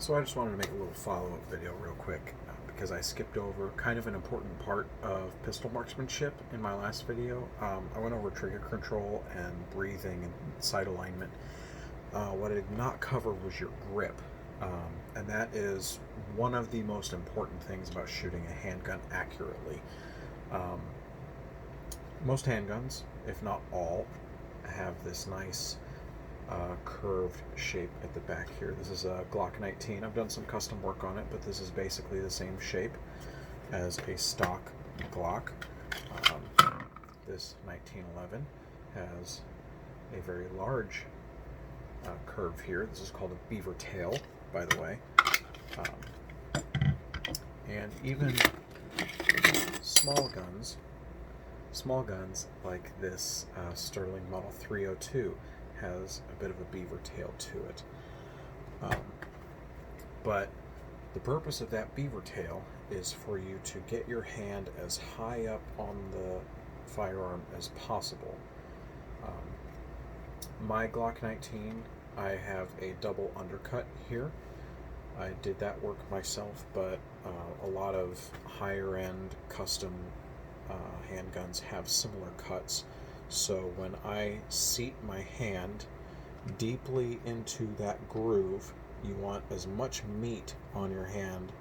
So I just wanted to make a little follow-up video real quick because I skipped over kind of an important part of pistol marksmanship in my last video. I went over trigger control and breathing and sight alignment. What I did not cover was your grip, and that is one of the most important things about shooting a handgun accurately. Most handguns, if not all, have this nice curved shape at the back here. This is a Glock 19. I've done some custom work on it, but this is basically the same shape as a stock Glock. This 1911 has a very large curve here. This is called a beaver tail, by the way. And even small guns like this Sterling Model 302 has a bit of a beaver tail to it. But the purpose of that beaver tail is for you to get your hand as high up on the firearm as possible. My Glock 19, I have a double undercut here. I did that work myself, but a lot of higher end custom handguns have similar cuts. So when I seat my hand deeply into that groove, you want as much meat on your hand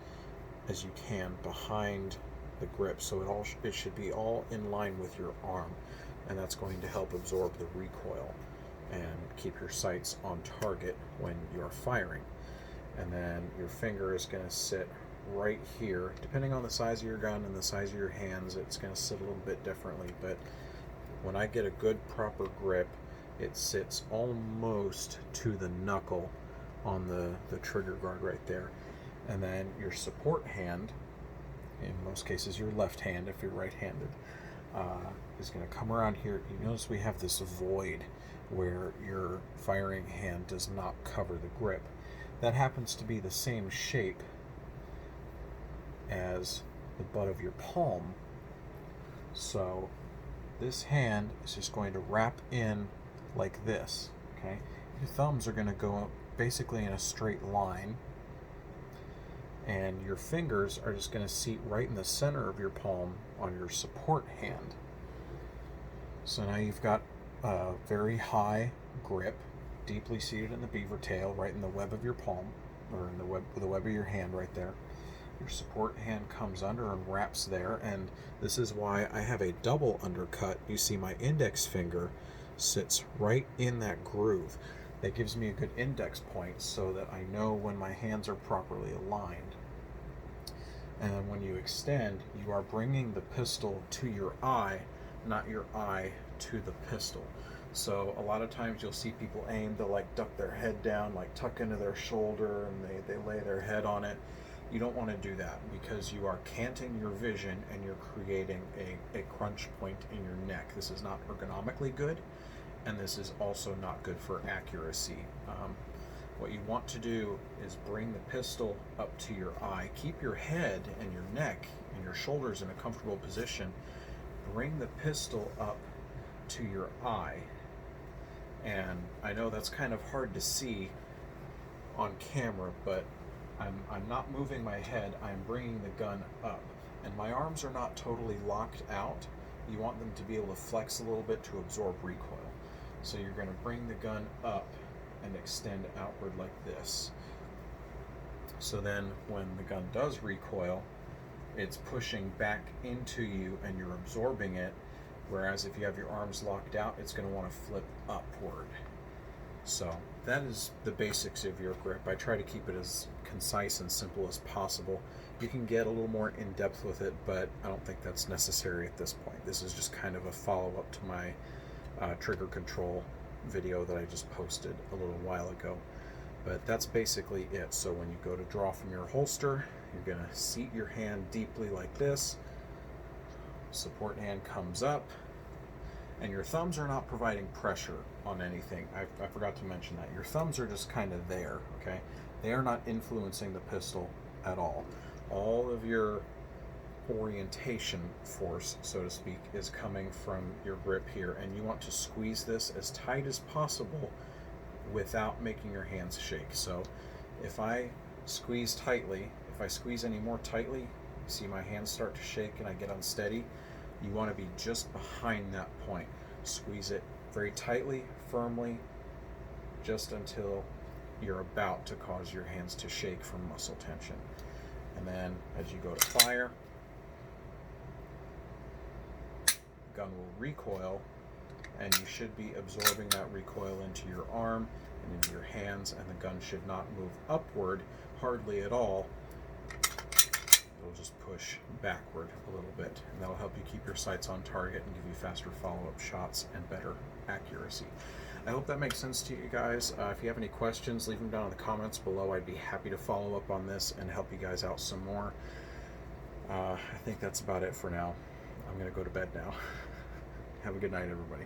as you can behind the grip, so it should be all in line with your arm, and that's going to help absorb the recoil and keep your sights on target when you're firing. And then your finger is going to sit right here. Depending on the size of your gun and the size of your hands, it's going to sit a little bit differently, but when I get a good proper grip, it sits almost to the knuckle on the trigger guard right there. And then your support hand, in most cases your left hand if you're right-handed, is going to come around here. You notice we have this void where your firing hand does not cover the grip. That happens to be the same shape as the butt of your palm. So this hand is just going to wrap in like this, okay? Your thumbs are going to go basically in a straight line, and your fingers are just going to seat right in the center of your palm on your support hand. So now you've got a very high grip, deeply seated in the beaver tail, right in the web of your palm, or in the web of your hand right there. Your support hand comes under and wraps there, and this is why I have a double undercut. You see my index finger sits right in that groove. That gives me a good index point so that I know when my hands are properly aligned. And then when you extend, you are bringing the pistol to your eye, not your eye to the pistol. So a lot of times you'll see people aim, they'll like duck their head down, like tuck into their shoulder, and they lay their head on it. You don't want to do that because you are canting your vision and you're creating a crunch point in your neck. This is not ergonomically good, and this is also not good for accuracy. What you want to do is bring the pistol up to your eye. Keep your head and your neck and your shoulders in a comfortable position. Bring the pistol up to your eye. And I know that's kind of hard to see on camera, but I'm not moving my head, I'm bringing the gun up. And my arms are not totally locked out. You want them to be able to flex a little bit to absorb recoil. So you're going to bring the gun up and extend outward like this. So then when the gun does recoil, it's pushing back into you and you're absorbing it, whereas if you have your arms locked out, it's going to want to flip upward. So that is the basics of your grip. I try to keep it as concise and simple as possible. You can get a little more in depth with it, but I don't think that's necessary at this point. This is just kind of a follow-up to my trigger control video that I just posted a little while ago. But that's basically it. So when you go to draw from your holster, you're going to seat your hand deeply like this. Support hand comes up, and your thumbs are not providing pressure on anything. I forgot to mention that. Your thumbs are just kind of there, okay? They are not influencing the pistol at all. All of your orientation force, so to speak, is coming from your grip here, and you want to squeeze this as tight as possible without making your hands shake. So if I Squeeze tightly. If I squeeze any more tightly, see my hands start to shake and I get unsteady. You want to be just behind that point. Squeeze it very tightly, firmly, just until you're about to cause your hands to shake from muscle tension. And then as you go to fire, the gun will recoil, and you should be absorbing that recoil into your arm and into your hands, and the gun should not move upward hardly at all. It'll just push backward a little bit, and that'll help you keep your sights on target and give you faster follow-up shots and better accuracy. I hope that makes sense to you guys. If you have any questions, leave them down in the comments below. I'd be happy to follow up on this and help you guys out some more. I think that's about it for now. I'm going to go to bed now. Have a good night, everybody.